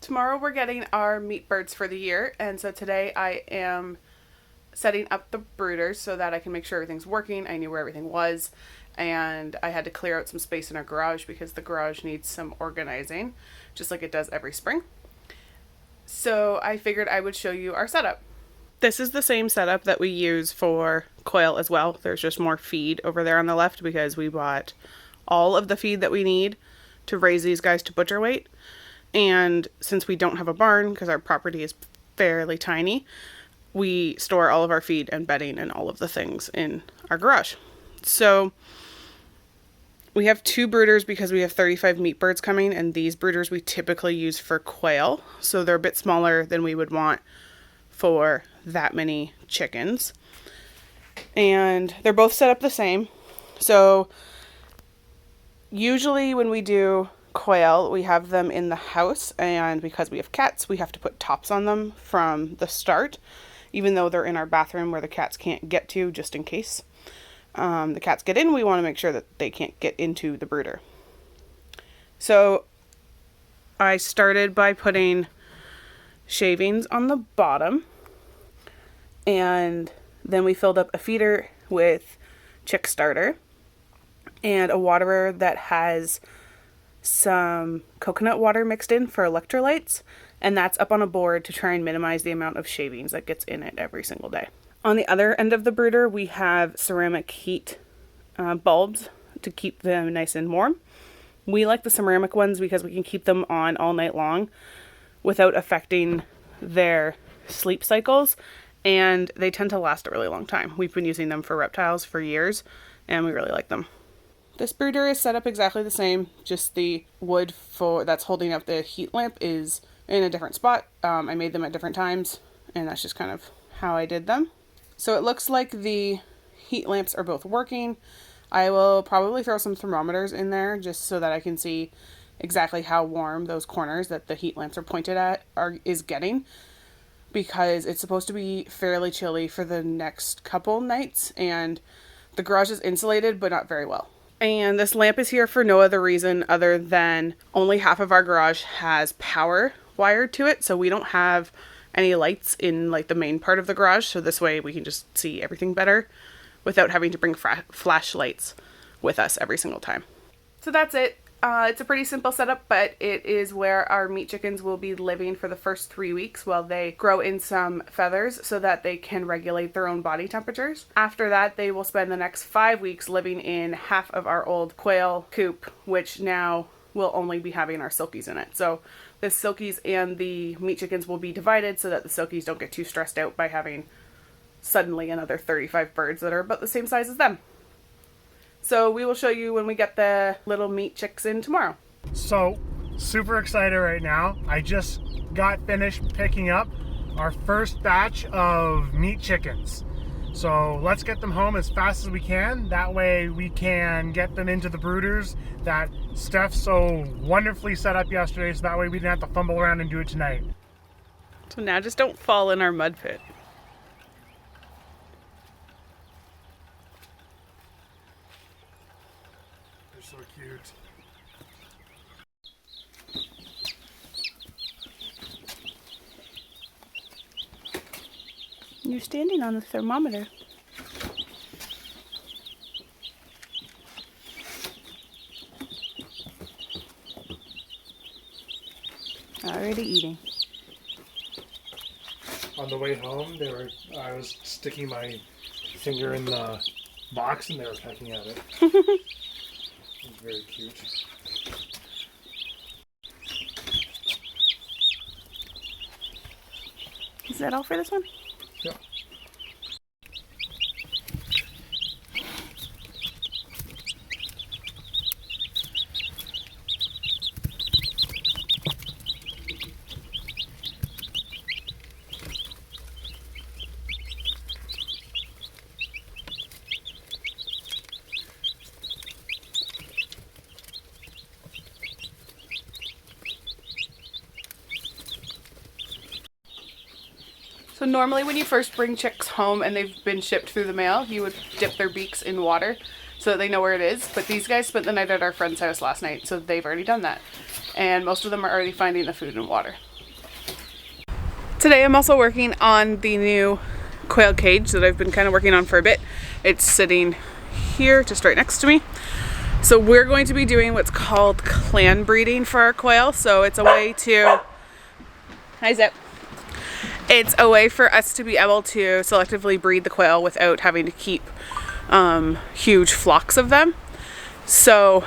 Tomorrow we're getting our meat birds for the year, and so today I am setting up the brooders so that I can make sure everything's working. I knew where everything was, and I had to clear out some space in our garage because the garage needs some organizing, just like it does every spring. So I figured I would show you our setup. This is the same setup that we use for quail as well. There's just more feed over there on the left because we bought all of the feed that we need to raise these guys to butcher weight. And since we don't have a barn because our property is fairly tiny, we store all of our feed and bedding and all of the things in our garage. So we have 2 brooders because we have 35 meat birds coming, and these brooders we typically use for quail. So they're a bit smaller than we would want for that many chickens. And they're both set up the same. So usually when we do quail, we have them in the house, and because we have cats, we have to put tops on them from the start, even though they're in our bathroom where the cats can't get to, just in case the cats get in. We want to make sure that they can't get into the brooder. So I started by putting shavings on the bottom, and then we filled up a feeder with chick starter and a waterer that has some coconut water mixed in for electrolytes, and that's up on a board to try and minimize the amount of shavings that gets in it every single day. On the other end of the brooder, we have ceramic heat bulbs to keep them nice and warm. We like the ceramic ones because we can keep them on all night long without affecting their sleep cycles, and they tend to last a really long time. We've been using them for reptiles for years, and we really like them. This brooder is set up exactly the same, just the wood that's holding up the heat lamp is in a different spot. I made them at different times, and that's just kind of how I did them. So it looks like the heat lamps are both working. I will probably throw some thermometers in there just so that I can see exactly how warm those corners that the heat lamps are pointed at is getting, because it's supposed to be fairly chilly for the next couple nights, and the garage is insulated but not very well. And this lamp is here for no other reason other than only half of our garage has power wired to it, so we don't have any lights in like the main part of the garage, so this way we can just see everything better without having to bring flashlights with us every single time. So that's it. It's a pretty simple setup, but it is where our meat chickens will be living for the first 3 weeks while they grow in some feathers so that they can regulate their own body temperatures. After that, they will spend the next 5 weeks living in half of our old quail coop, which now will only be having our silkies in it. So the silkies and the meat chickens will be divided so that the silkies don't get too stressed out by having suddenly another 35 birds that are about the same size as them. So we will show you when we get the little meat chicks in tomorrow. So super excited right now. I just got finished picking up our first batch of meat chickens. So let's get them home as fast as we can. That way we can get them into the brooders that Steph so wonderfully set up yesterday, so that way we didn't have to fumble around and do it tonight. So now just don't fall in our mud pit. They're so cute. You're standing on the thermometer. Already eating. On the way home, I was sticking my finger in the box and they were pecking at it. It was very cute. Is that all for this one? Yeah. So normally when you first bring chicks home and they've been shipped through the mail, you would dip their beaks in water so that they know where it is. But these guys spent the night at our friend's house last night, so they've already done that. And most of them are already finding the food and water. Today I'm also working on the new quail cage that I've been kind of working on for a bit. It's sitting here just right next to me. So we're going to be doing what's called clan breeding for our quail. So it's a way to, hi Zip. It's a way for us to be able to selectively breed the quail without having to keep huge flocks of them. So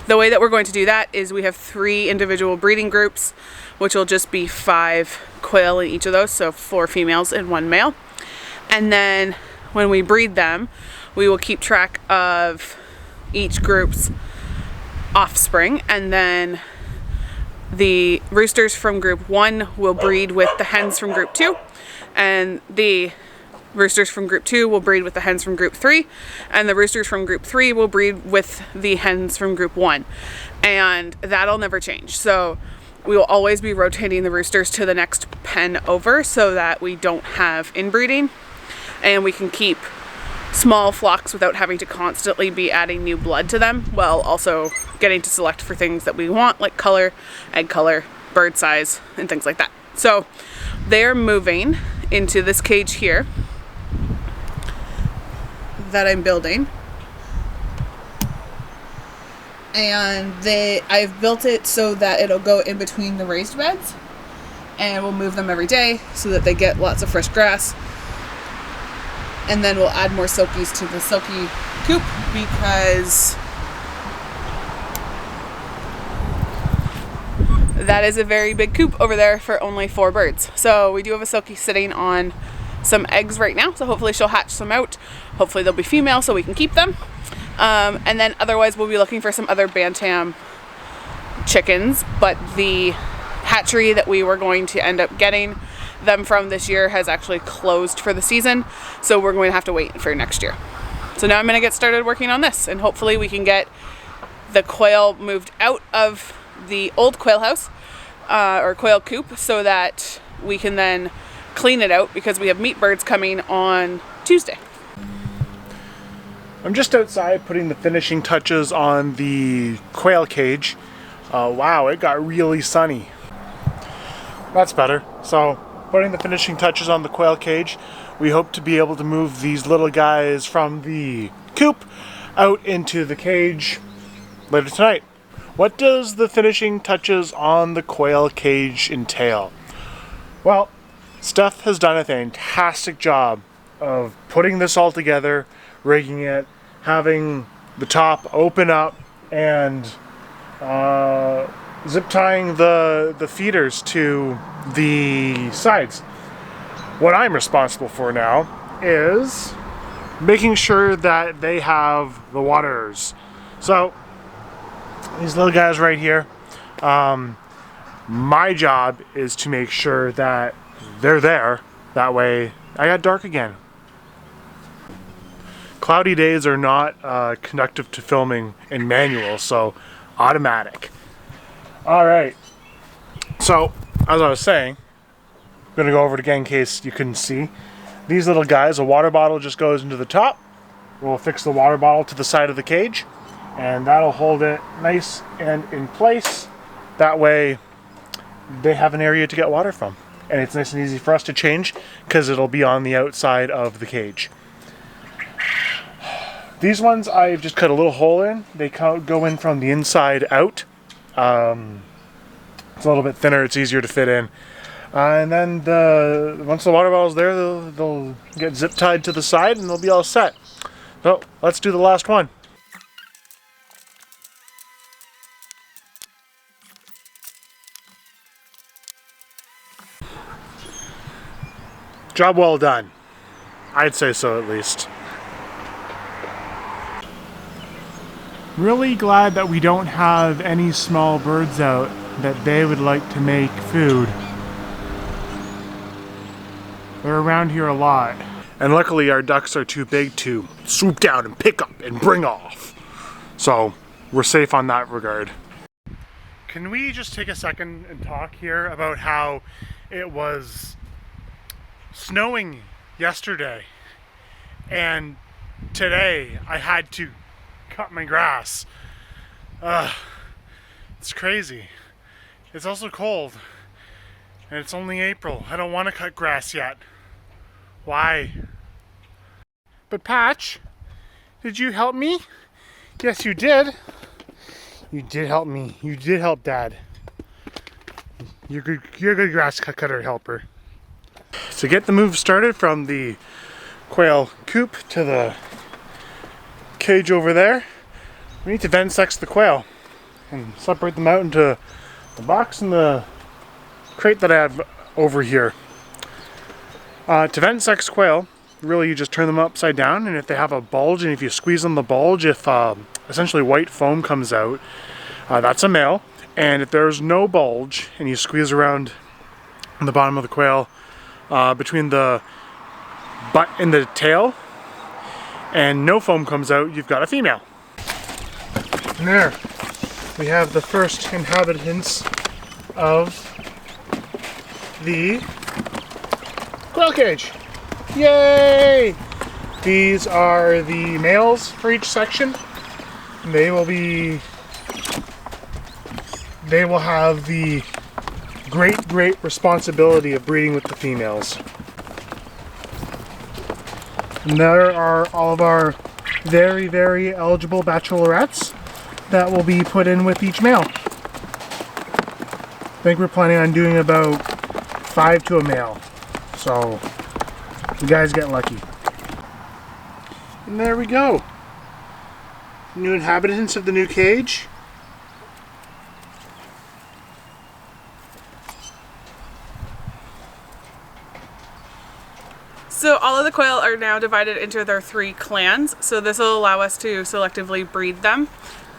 the way that we're going to do that is we have 3 individual breeding groups, which will just be 5 quail in each of those, so 4 females and 1 male. And then when we breed them, we will keep track of each group's offspring, and then the roosters from group 1 will breed with the hens from group 2, and the roosters from group 2 will breed with the hens from group 3, and the roosters from group 3 will breed with the hens from group 1. And that'll never change. So we will always be rotating the roosters to the next pen over so that we don't have inbreeding, and we can keep small flocks without having to constantly be adding new blood to them, while also getting to select for things that we want, like color, egg color, bird size, and things like that. So they're moving into this cage here that I'm building, and I've built it so that it'll go in between the raised beds, and we'll move them every day so that they get lots of fresh grass. And then we'll add more silkies to the silky coop, because that is a very big coop over there for only 4 birds. So we do have a silky sitting on some eggs right now, so hopefully she'll hatch some out. Hopefully they'll be female so we can keep them. And then otherwise we'll be looking for some other bantam chickens, but the hatchery that we were going to end up getting them from this year has actually closed for the season, so we're going to have to wait for next year. So now I'm going to get started working on this, and hopefully we can get the quail moved out of the old quail house or quail coop so that we can then clean it out, because we have meat birds coming on Tuesday. I'm just outside putting the finishing touches on the quail cage. Wow, it got really sunny. That's better. So putting the finishing touches on the quail cage, we hope to be able to move these little guys from the coop out into the cage later tonight. What does the finishing touches on the quail cage entail? Well, Steph has done a fantastic job of putting this all together, rigging it, having the top open up, and zip tying the feeders to the sides. What I'm responsible for now is making sure that they have the waters. So these little guys right here, my job is to make sure that they're there. That way I got dark again. Cloudy days are not conductive to filming in manual, so automatic. Alright, so as I was saying, I'm going to go over it again in case you couldn't see. These little guys, a water bottle just goes into the top. We'll fix the water bottle to the side of the cage, and that'll hold it nice and in place. That way they have an area to get water from, and it's nice and easy for us to change because it'll be on the outside of the cage. These ones I've just cut a little hole in. They go in from the inside out. It's a little bit thinner, it's easier to fit in. And then once the water bottle's there, they'll get zip tied to the side and they'll be all set. So let's do the last one. Job well done. I'd say so, at least. Really glad that we don't have any small birds out that they would like to make food. They're around here a lot. And luckily our ducks are too big to swoop down and pick up and bring off. So we're safe on that regard. Can we just take a second and talk here about how it was snowing yesterday, and today I had to cut my grass. It's crazy. It's also cold. And it's only April. I don't want to cut grass yet. Why? But Patch, did you help me? Yes, you did. You did help me. You did help Dad. You're a good grass cutter helper. To get the move started from the quail coop to the cage over there, we need to vent sex the quail and separate them out into the box and the crate that I have over here. To vent sex quail, really you just turn them upside down, and if they have a bulge, and if you squeeze on the bulge, if essentially white foam comes out, that's a male. And if there's no bulge and you squeeze around the bottom of the quail between the butt and the tail and no foam comes out, you've got a female. And there we have the first inhabitants of the quail cage. Yay! These are the males for each section. They will have the great responsibility of breeding with the females. And there are all of our very eligible bachelorettes that will be put in with each male. I think we're planning on doing about 5 to a male. So you guys get lucky. And there we go. New inhabitants of the new cage. So all of the quail are now divided into their 3 clans. So this will allow us to selectively breed them,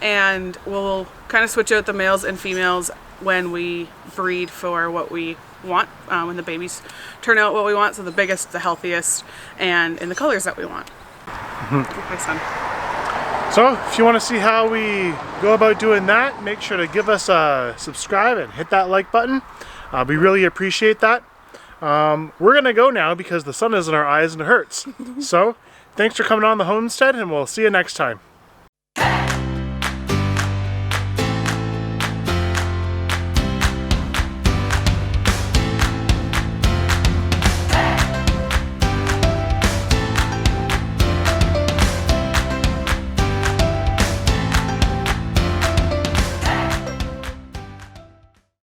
and we'll kind of switch out the males and females when we breed for what we want, when the babies turn out what we want, so the biggest, the healthiest, and in the colors that we want. Okay, son. So if you want to see how we go about doing that, make sure to give us a subscribe and hit that like button. We really appreciate that. We're gonna go now because the sun is in our eyes and it hurts. So thanks for coming on the homestead, and we'll see you next time.